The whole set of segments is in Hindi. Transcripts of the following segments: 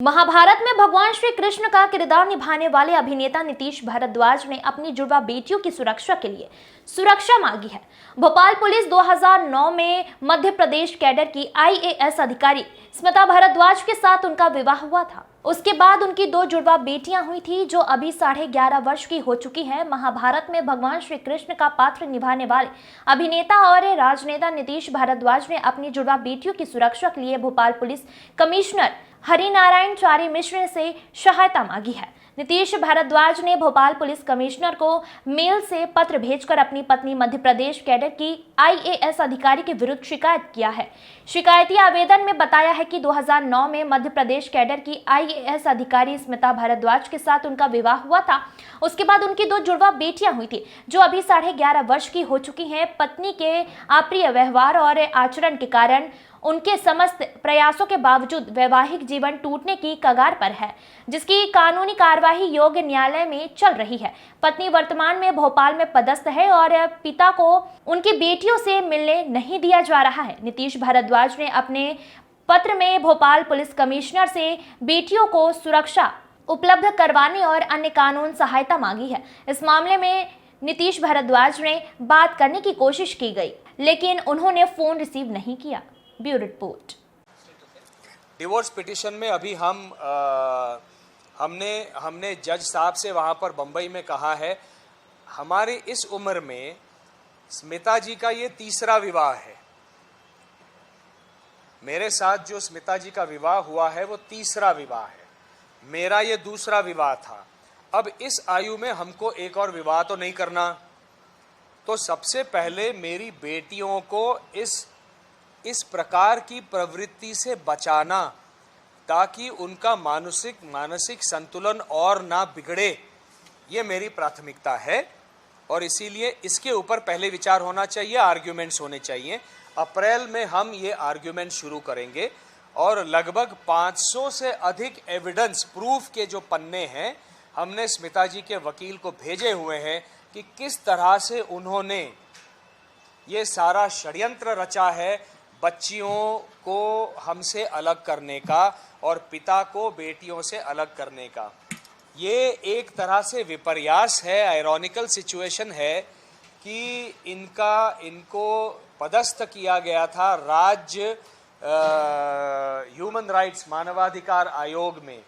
महाभारत में भगवान श्री कृष्ण का किरदार निभाने वाले अभिनेता नीतीश भारद्वाज ने अपनी जुड़वा बेटियों की सुरक्षा के लिए सुरक्षा मांगी है। भोपाल पुलिस 2009 में मध्य प्रदेश कैडर की आईएएस अधिकारी स्मिता भारद्वाज के साथ उनका विवाह हुआ था। उसके बाद उनकी 2 जुड़वा बेटियां हुई थी जो अभी 11.5 वर्ष की हो चुकी हैं। महाभारत में भगवान श्री कृष्ण का पात्र निभाने वाले अभिनेता और राजनेता नीतीश भारद्वाज ने अपनी जुड़वा बेटियों की सुरक्षा के लिए भोपाल पुलिस कमिश्नर हरिनारायण चारी मिश्र से सहायता मांगी है। नीतीश भारद्वाज ने भोपाल पुलिस कमिश्नर को मेल से पत्र भेजकर अपनी पत्नी मध्य प्रदेश कैडर की आईएएस अधिकारी के विरुद्ध शिकायत किया है। शिकायती आवेदन में बताया है कि 2009 में मध्य प्रदेश कैडर की आईएएस अधिकारी स्मिता भारद्वाज के साथ उनका विवाह हुआ था। उसके बाद उनकी 2 जुड़वा बेटियां हुई थी जो अभी 11.5 वर्ष की हो चुकी हैं। पत्नी के अप्रिय व्यवहार और आचरण के कारण उनके समस्त प्रयासों के बावजूद वैवाहिक जीवन टूटने की कगार पर है, जिसकी कानूनी कार्यवाही योग्य न्यायालय में चल रही है। पत्नी वर्तमान में भोपाल में पदस्थ है और पिता को उनकी बेटियों से मिलने नहीं दिया जा रहा है। नीतीश भारद्वाज ने अपने पत्र में भोपाल पुलिस कमिश्नर से बेटियों को सुरक्षा उपलब्ध करवाने और अन्य कानून सहायता मांगी है। इस मामले में नीतीश भारद्वाज ने बात करने की कोशिश की गई, लेकिन उन्होंने फोन रिसीव नहीं किया। Bureau report. डिवोर्स पिटीशन में अभी हमने जज साहब से वहाँ पर बम्बई में कहा है, हमारी इस उम्र में स्मिता जी का ये 3रा विवाह है। मेरे साथ जो स्मिता जी का विवाह हुआ है वो 3रा विवाह है, मेरा ये 2रा विवाह था। अब इस आयु में हमको एक और विवाह तो नहीं करना, तो सबसे पहले मेरी बेटियों को इस प्रकार की प्रवृत्ति से बचाना ताकि उनका मानसिक संतुलन और ना बिगड़े, ये मेरी प्राथमिकता है। और इसीलिए इसके ऊपर पहले विचार होना चाहिए, आर्ग्यूमेंट्स होने चाहिए। अप्रैल में हम ये आर्ग्यूमेंट शुरू करेंगे और लगभग 500 से अधिक एविडेंस प्रूफ के जो पन्ने हैं हमने स्मिता जी के वकील को भेजे हुए हैं कि किस तरह से उन्होंने ये सारा षड्यंत्र रचा है बच्चियों को हमसे अलग करने का और पिता को बेटियों से अलग करने का। ये एक तरह से विपर्यास है, आयरॉनिकल सिचुएशन है कि इनको पदस्थ किया गया था राज्य ह्यूमन राइट्स मानवाधिकार आयोग में।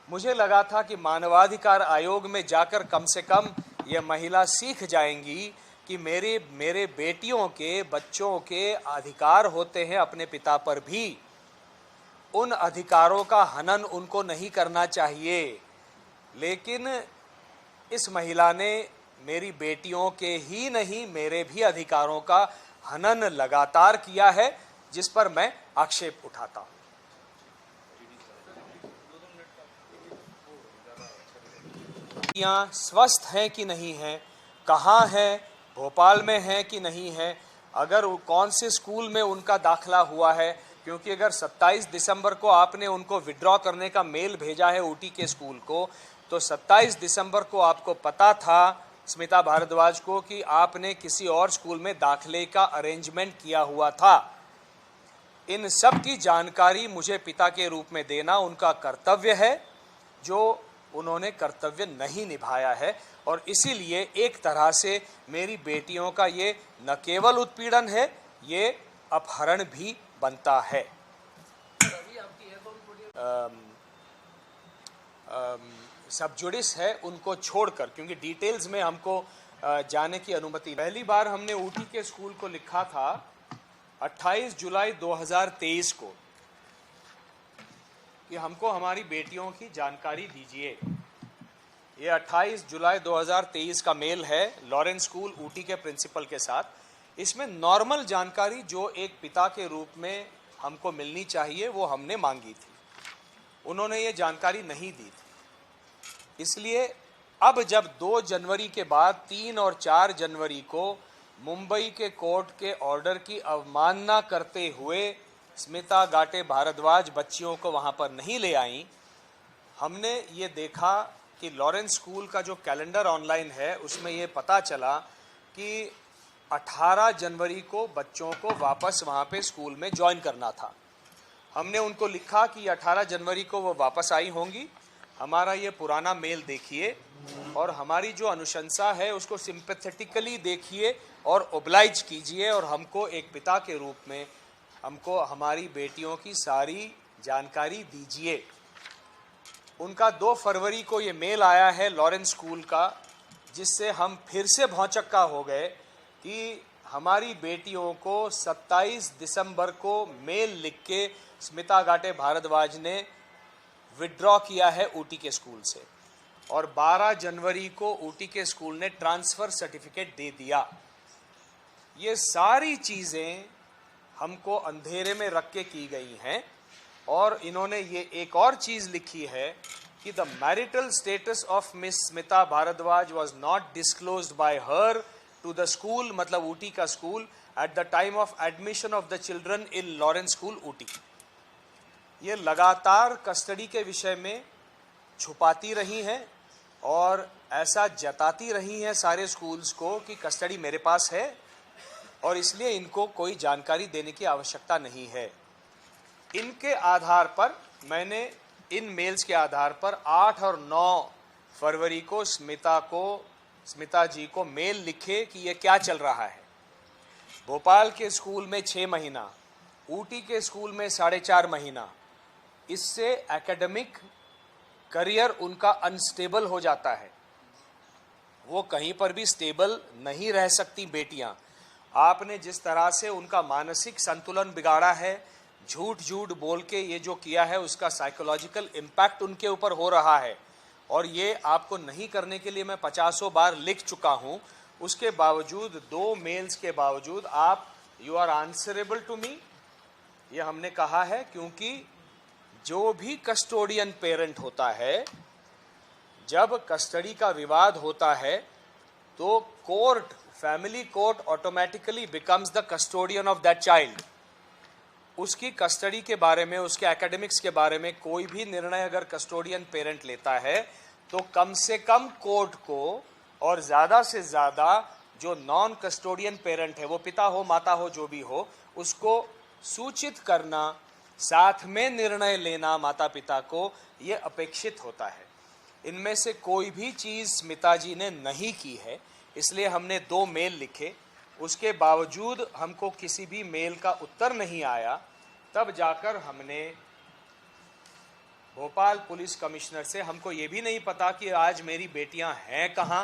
मुझे लगा था कि मानवाधिकार आयोग में जाकर कम से कम ये महिला सीख जाएंगी कि मेरे बेटियों के बच्चों के अधिकार होते हैं अपने पिता पर भी, उन अधिकारों का हनन उनको नहीं करना चाहिए। लेकिन इस महिला ने मेरी बेटियों के ही नहीं मेरे भी अधिकारों का हनन लगातार किया है, जिस पर मैं आक्षेप उठाता हूं। स्वस्थ हैं कि नहीं हैं, कहाँ हैं, भोपाल में हैं कि नहीं हैं, अगर कौन से स्कूल में उनका दाखला हुआ है, क्योंकि अगर 27 दिसंबर को आपने उनको विड्रॉ करने का मेल भेजा है ऊटी के स्कूल को, तो 27 दिसंबर को आपको पता था स्मिता भारद्वाज को कि आपने किसी और स्कूल में दाखले का अरेंजमेंट किया हुआ था। इन सब की जानकारी मुझे पिता के रूप में देना उनका कर्तव्य है, जो उन्होंने कर्तव्य नहीं निभाया है। और इसीलिए एक तरह से मेरी बेटियों का ये न केवल उत्पीड़न है, ये अपहरण भी बनता है। सब जुडिस है उनको छोड़कर, क्योंकि डिटेल्स में हमको जाने की अनुमति। पहली बार हमने ऊटी के स्कूल को लिखा था 28 जुलाई 2023 को कि हमको हमारी बेटियों की जानकारी दीजिए। ये 28 जुलाई 2023 का मेल है लॉरेंस स्कूल ऊटी के प्रिंसिपल के साथ। इसमें नॉर्मल जानकारी जो एक पिता के रूप में हमको मिलनी चाहिए वो हमने मांगी थी, उन्होंने ये जानकारी नहीं दी थी। इसलिए अब जब 2 जनवरी के बाद 3 और 4 जनवरी को मुंबई के कोर्ट के ऑर्डर की अवमानना करते हुए स्मिता गाटे भारद्वाज बच्चियों को वहाँ पर नहीं ले आई, हमने ये देखा कि लॉरेंस स्कूल का जो कैलेंडर ऑनलाइन है उसमें ये पता चला कि 18 जनवरी को बच्चों को वापस वहाँ पे स्कूल में ज्वाइन करना था। हमने उनको लिखा कि 18 जनवरी को वो वापस आई होंगी। हमारा ये पुराना मेल देखिए और हमारी जो अनुशंसा है उसको सिंपैथेटिकली देखिए और ओब्लाइज कीजिए और हमको एक पिता के रूप में हमको हमारी बेटियों की सारी जानकारी दीजिए। उनका 2 फरवरी को ये मेल आया है लॉरेंस स्कूल का, जिससे हम फिर से भौचक्का हो गए कि हमारी बेटियों को 27 दिसंबर को मेल लिख के स्मिता गाटे भारद्वाज ने विड्रॉ किया है ऊटी के स्कूल से और 12 जनवरी को ऊटी के स्कूल ने ट्रांसफ़र सर्टिफिकेट दे दिया। ये सारी चीज़ें हमको अंधेरे में रख के की गई हैं और इन्होंने ये एक और चीज़ लिखी है कि the marital status of miss Smita Bhardwaj was not disclosed by her to the school, मतलब ऊटी का school, at the time of admission of the children in Lawrence school Ooty. ये लगातार कस्टडी के विषय में छुपाती रही हैं और ऐसा जताती रही हैं सारे स्कूल्स को कि कस्टडी मेरे पास है और इसलिए इनको कोई जानकारी देने की आवश्यकता नहीं है। इनके आधार पर मैंने इन मेल्स के आधार पर 8 और 9 फरवरी को स्मिता जी को मेल लिखे कि ये क्या चल रहा है। भोपाल के स्कूल में 6 महीना, ऊटी के स्कूल में 4.5 महीना, इससे एकेडमिक करियर उनका अनस्टेबल हो जाता है। वो कहीं पर भी स्टेबल नहीं रह सकती बेटियां। आपने जिस तरह से उनका मानसिक संतुलन बिगाड़ा है, झूठ झूठ बोल के ये जो किया है, उसका साइकोलॉजिकल इम्पैक्ट उनके ऊपर हो रहा है और ये आपको नहीं करने के लिए मैं 50 बार लिख चुका हूँ। उसके बावजूद 2 मेल्स के बावजूद आप you are answerable to me, ये हमने कहा है, क्योंकि जो भी कस्टोडियन पेरेंट होता है, जब कस्टडी का विवाद होता है तो court, family court automatically becomes the custodian of that child. उसकी कस्टडी के बारे में, उसके एकेडमिक्स के बारे में कोई भी निर्णय अगर कस्टोडियन पेरेंट लेता है तो कम से कम कोर्ट को और ज़्यादा से ज़्यादा जो नॉन कस्टोडियन पेरेंट है, वो पिता हो माता हो जो भी हो, उसको सूचित करना, साथ में निर्णय लेना माता पिता को, ये अपेक्षित होता है। इनमें से कोई भी चीज़ स्मिता जी ने नहीं की है, इसलिए हमने 2 मेल लिखे। उसके बावजूद हमको किसी भी मेल का उत्तर नहीं आया। तब जाकर हमने भोपाल पुलिस कमिश्नर से, हमको ये भी नहीं पता कि आज मेरी बेटियां हैं कहाँ,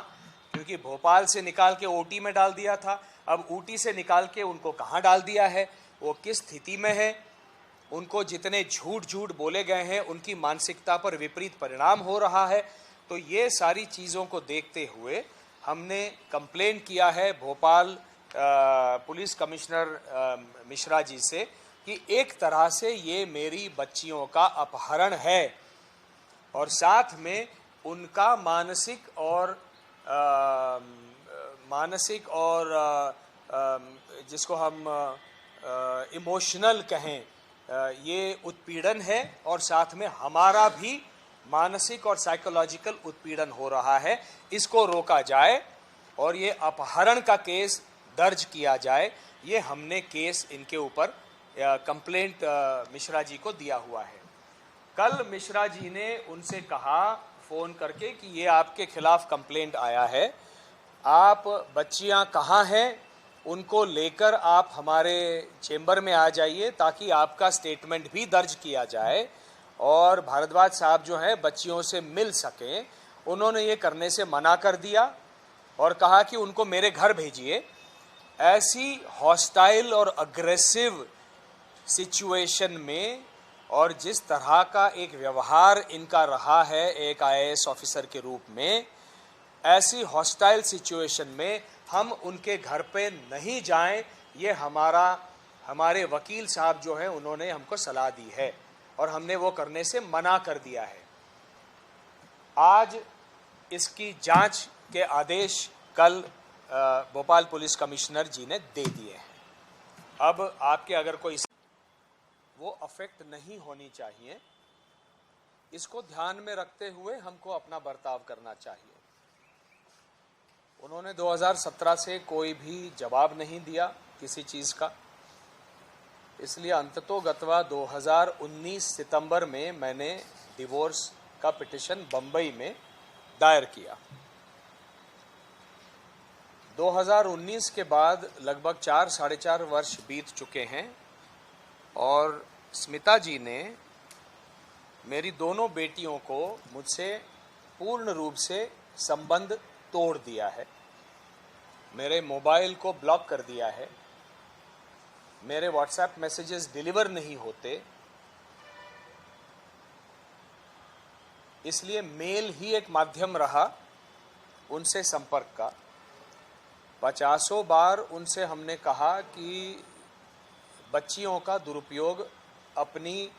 क्योंकि भोपाल से निकाल के ऊटी में डाल दिया था, अब ऊटी से निकाल के उनको कहाँ डाल दिया है, वो किस स्थिति में है, उनको जितने झूठ झूठ बोले गए हैं उनकी मानसिकता पर विपरीत परिणाम हो रहा है। तो ये सारी चीज़ों को देखते हुए हमने कंप्लेन किया है भोपाल पुलिस कमिश्नर मिश्रा जी से कि एक तरह से ये मेरी बच्चियों का अपहरण है और साथ में उनका मानसिक और जिसको हम इमोशनल कहें, ये उत्पीड़न है और साथ में हमारा भी मानसिक और साइकोलॉजिकल उत्पीड़न हो रहा है। इसको रोका जाए और ये अपहरण का केस दर्ज किया जाए। ये हमने केस इनके ऊपर कंप्लेंट मिश्रा जी को दिया हुआ है। कल मिश्रा जी ने उनसे कहा फ़ोन करके कि ये आपके खिलाफ कंप्लेंट आया है, आप बच्चियां कहाँ हैं, उनको लेकर आप हमारे चेंबर में आ जाइए ताकि आपका स्टेटमेंट भी दर्ज किया जाए और भारद्वाज साहब जो हैं बच्चियों से मिल सकें। उन्होंने ये करने से मना कर दिया और कहा कि उनको मेरे घर भेजिए। ऐसी हॉस्टाइल और अग्रेसिव सिचुएशन में और जिस तरह का एक व्यवहार इनका रहा है एक IAS ऑफिसर के रूप में, ऐसी हॉस्टाइल सिचुएशन में हम उनके घर पे नहीं जाएं, ये हमारे वकील साहब जो हैं उन्होंने हमको सलाह दी है और हमने वो करने से मना कर दिया है। आज इसकी जांच के आदेश कल भोपाल पुलिस कमिश्नर जी ने दे दिए हैं। अब आपके अगर कोई वो अफेक्ट नहीं होनी चाहिए, इसको ध्यान में रखते हुए हमको अपना बर्ताव करना चाहिए। उन्होंने 2017 से कोई भी जवाब नहीं दिया किसी चीज़ का। इसलिए अंततोगत्वा 2019 सितंबर में मैंने डिवोर्स का पिटिशन बंबई में दायर किया। 2019 के बाद लगभग 4-4.5 वर्ष बीत चुके हैं और स्मिता जी ने मेरी दोनों बेटियों को मुझसे पूर्ण रूप से संबंध तोड़ दिया है। मेरे मोबाइल को ब्लॉक कर दिया है, मेरे व्हाट्सएप मैसेजेस डिलीवर नहीं होते, इसलिए मेल ही एक माध्यम रहा उनसे संपर्क का। 50 बार उनसे हमने कहा कि बच्चियों का दुरुपयोग अपनी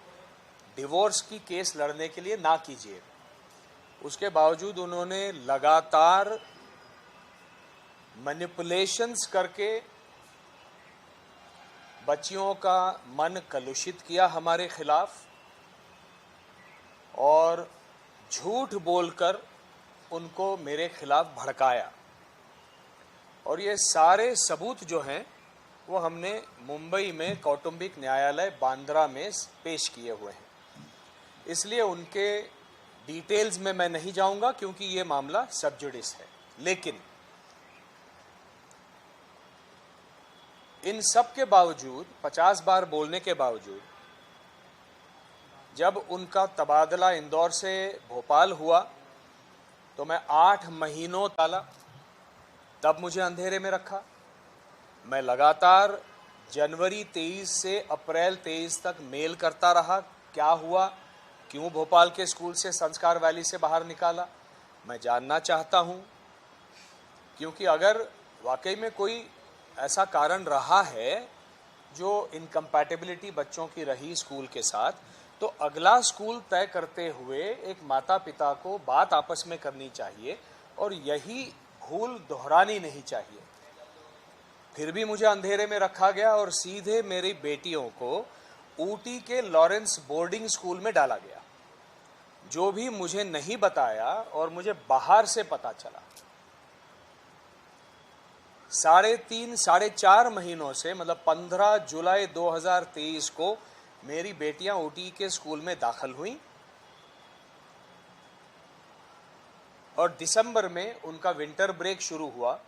डिवोर्स की केस लड़ने के लिए ना कीजिए। उसके बावजूद उन्होंने लगातार मैनिपुलेशंस करके बच्चियों का मन कलुषित किया हमारे खिलाफ और झूठ बोलकर उनको मेरे खिलाफ भड़काया। और ये सारे सबूत जो हैं वो हमने मुंबई में कौटुंबिक न्यायालय बांद्रा में पेश किए हुए हैं। इसलिए उनके डिटेल्स में मैं नहीं जाऊंगा क्योंकि ये मामला सब जुडिस है। लेकिन इन सब के बावजूद 50 बार बोलने के बावजूद जब उनका तबादला इंदौर से भोपाल हुआ तो मैं 8 महीनों ताला, तब मुझे अंधेरे में रखा। मैं लगातार जनवरी 23 से अप्रैल 23 तक मेल करता रहा, क्या हुआ, क्यों भोपाल के स्कूल से संस्कार वैली से बाहर निकाला, मैं जानना चाहता हूं। क्योंकि अगर वाकई में कोई ऐसा कारण रहा है जो इनकम्पैटिबिलिटी बच्चों की रही स्कूल के साथ, तो अगला स्कूल तय करते हुए एक माता पिता को बात आपस में करनी चाहिए और यही भूल दोहरानी नहीं चाहिए। फिर भी मुझे अंधेरे में रखा गया और सीधे मेरी बेटियों को ऊटी के लॉरेंस बोर्डिंग स्कूल में डाला गया, जो भी मुझे नहीं बताया और मुझे बाहर से पता चला। 3.5-4.5 महीनों से, मतलब 15 जुलाई 2023 को मेरी बेटियां ऊटी के स्कूल में दाखिल हुई और दिसंबर में उनका विंटर ब्रेक शुरू हुआ।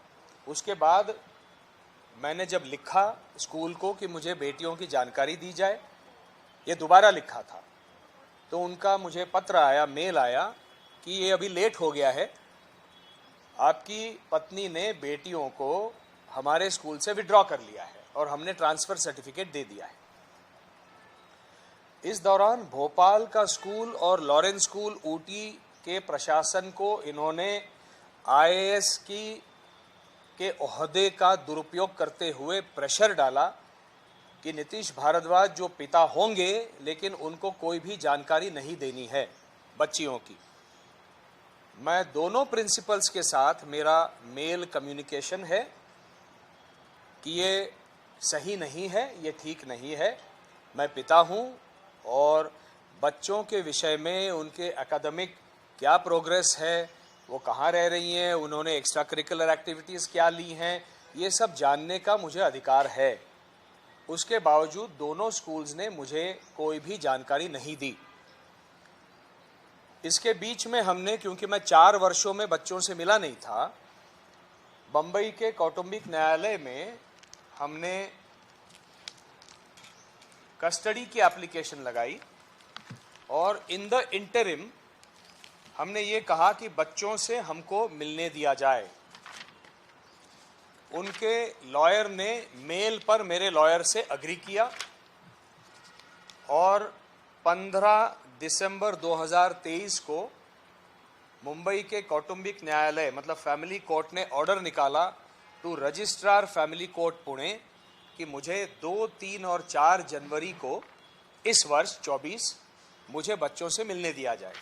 उसके बाद मैंने जब लिखा स्कूल को कि मुझे बेटियों की जानकारी दी जाए, ये दोबारा लिखा था, तो उनका मुझे पत्र आया, मेल आया कि ये अभी लेट हो गया है, आपकी पत्नी ने बेटियों को हमारे स्कूल से विड्रॉ कर लिया है और हमने ट्रांसफ़र सर्टिफिकेट दे दिया है। इस दौरान भोपाल का स्कूल और लॉरेंस स्कूल ऊटी के प्रशासन को इन्होंने आईएएस के ओहदे का दुरुपयोग करते हुए प्रेशर डाला कि नीतीश भारद्वाज जो पिता होंगे लेकिन उनको कोई भी जानकारी नहीं देनी है बच्चियों की। मैं दोनों प्रिंसिपल्स के साथ मेरा मेल कम्युनिकेशन है कि ये सही नहीं है, ये ठीक नहीं है। मैं पिता हूँ और बच्चों के विषय में उनके एकेडमिक क्या प्रोग्रेस है, वो कहाँ रह रही हैं, उन्होंने एक्स्ट्रा करिकुलर एक्टिविटीज़ क्या ली हैं, ये सब जानने का मुझे अधिकार है। उसके बावजूद दोनों स्कूल्स ने मुझे कोई भी जानकारी नहीं दी। इसके बीच में हमने, क्योंकि मैं 4 वर्षों में बच्चों से मिला नहीं था, बंबई के कौटुंबिक न्यायालय में हमने कस्टडी की एप्लीकेशन लगाई और इन द इंटरिम हमने ये कहा कि बच्चों से हमको मिलने दिया जाए। उनके लॉयर ने मेल पर मेरे लॉयर से अग्री किया और 15 दिसंबर 2023 को मुंबई के कौटुंबिक न्यायालय मतलब फैमिली कोर्ट ने ऑर्डर निकाला to registrar family court Pune कि मुझे 2, 3 और 4 जनवरी को इस वर्ष 24 मुझे बच्चों से मिलने दिया जाए।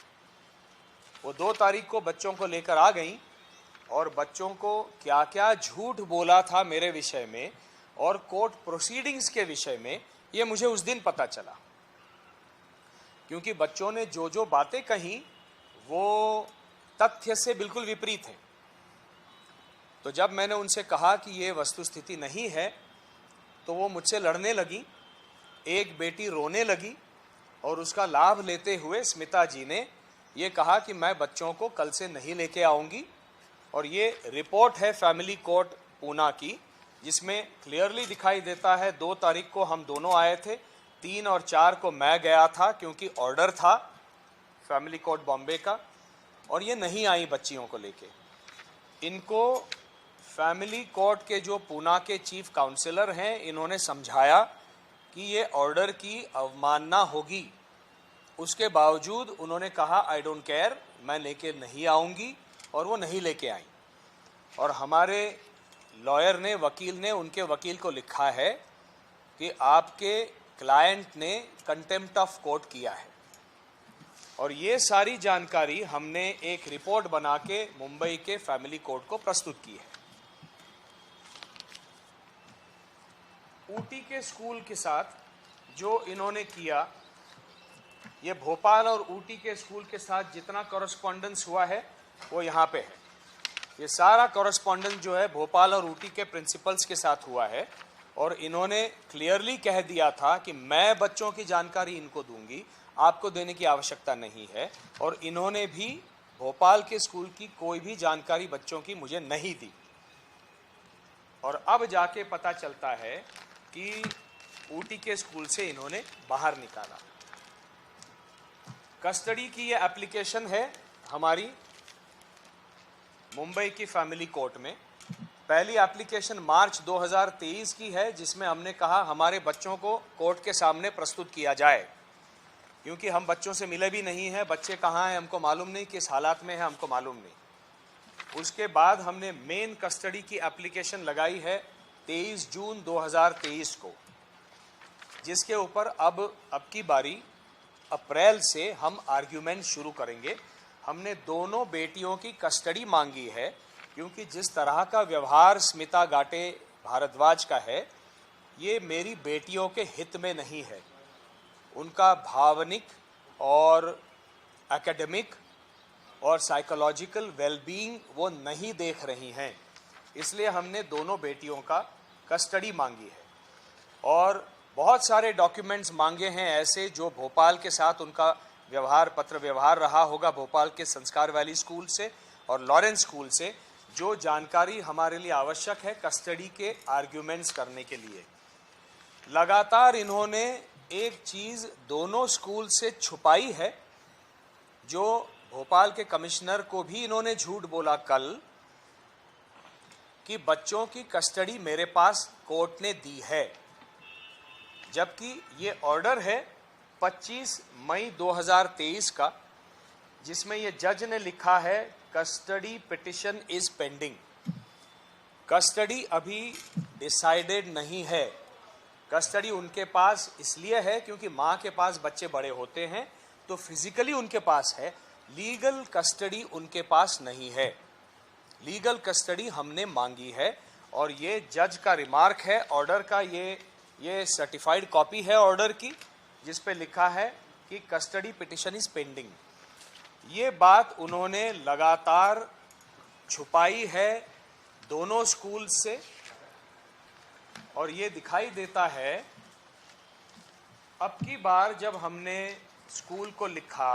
वो 2 तारीख को बच्चों को लेकर आ गई और बच्चों को क्या क्या झूठ बोला था मेरे विषय में और कोर्ट प्रोसीडिंग्स के विषय में, ये मुझे उस दिन पता चला। क्योंकि बच्चों ने जो जो बातें कही वो तथ्य से बिल्कुल विपरीत है। तो जब मैंने उनसे कहा कि ये वस्तुस्थिति नहीं है तो वो मुझसे लड़ने लगी एक बेटी रोने लगी और उसका लाभ लेते हुए स्मिता जी ने ये कहा कि मैं बच्चों को कल से नहीं लेके आऊंगी। और ये रिपोर्ट है फैमिली कोर्ट पूना की, जिसमें क्लियरली दिखाई देता है 2 तारीख को हम दोनों आए थे, 3 और 4 को मैं गया था क्योंकि ऑर्डर था फैमिली कोर्ट बॉम्बे का, और ये नहीं आई बच्चियों को लेके। इनको फैमिली कोर्ट के जो पूना के चीफ काउंसलर हैं, इन्होंने समझाया कि ये ऑर्डर की अवमानना होगी। उसके बावजूद उन्होंने कहा आई डोंट केयर, मैं लेके नहीं आऊँगी, और वो नहीं लेके आई। और हमारे लॉयर ने, वकील ने उनके वकील को लिखा है कि आपके क्लाइंट ने कंटेम्प्ट ऑफ कोर्ट किया है। और ये सारी जानकारी हमने एक रिपोर्ट बना के मुंबई के फैमिली कोर्ट को प्रस्तुत की है। ऊटी के स्कूल के साथ जो इन्होंने किया, ये भोपाल और ऊटी के स्कूल के साथ जितना कॉरेस्पॉन्डेंस हुआ है वो यहाँ पे है। ये सारा कॉरेस्पॉन्डेंस जो है भोपाल और ऊटी के प्रिंसिपल्स के साथ हुआ है, और इन्होंने क्लियरली कह दिया था कि मैं बच्चों की जानकारी इनको दूंगी, आपको देने की आवश्यकता नहीं है। और इन्होंने भी भोपाल के स्कूल की कोई भी जानकारी बच्चों की मुझे नहीं दी। और अब जाके पता चलता है कि ऊटी के स्कूल से इन्होंने बाहर निकाला। कस्टडी की ये एप्लीकेशन है हमारी मुंबई की फैमिली कोर्ट में। पहली एप्लीकेशन मार्च 2023 की है, जिसमें हमने कहा हमारे बच्चों को कोर्ट के सामने प्रस्तुत किया जाए, क्योंकि हम बच्चों से मिले भी नहीं हैं, बच्चे कहाँ हैं हमको मालूम नहीं, किस हालात में है हमको मालूम नहीं। उसके बाद हमने मेन कस्टडी की एप्लीकेशन लगाई है 23 जून 2023 को, जिसके ऊपर अब की बारी अप्रैल से हम आर्ग्यूमेंट शुरू करेंगे। हमने दोनों बेटियों की कस्टडी मांगी है, क्योंकि जिस तरह का व्यवहार स्मिता गाटे भारद्वाज का है, ये मेरी बेटियों के हित में नहीं है। उनका भावनिक और एकेडमिक और साइकोलॉजिकल वेलबीइंग वो नहीं देख रही हैं। इसलिए हमने दोनों बेटियों का कस्टडी मांगी है, और बहुत सारे डॉक्यूमेंट्स मांगे हैं ऐसे जो भोपाल के साथ उनका पत्र व्यवहार रहा होगा, भोपाल के संस्कार वैली स्कूल से और लॉरेंस स्कूल से, जो जानकारी हमारे लिए आवश्यक है कस्टडी के आर्ग्यूमेंट्स करने के लिए। लगातार इन्होंने एक चीज दोनों स्कूल से छुपाई है, जो भोपाल के कमिश्नर को भी इन्होंने झूठ बोला कल, कि बच्चों की कस्टडी मेरे पास कोर्ट ने दी है, जबकि ये ऑर्डर है 25 मई 2023 का, जिसमें ये जज ने लिखा है custody petition is pending. Custody अभी डिसाइडेड नहीं है। कस्टडी उनके पास इसलिए है क्योंकि माँ के पास बच्चे बड़े होते हैं, तो फिजिकली उनके पास है, लीगल कस्टडी उनके पास नहीं है। लीगल कस्टडी हमने मांगी है, और ये जज का रिमार्क है ऑर्डर का, ये सर्टिफाइड कॉपी है ऑर्डर की, जिस पे लिखा है कि कस्टडी पिटिशन इज पेंडिंग। ये बात उन्होंने लगातार छुपाई है दोनों स्कूल से, और ये दिखाई देता है अब की बार जब हमने स्कूल को लिखा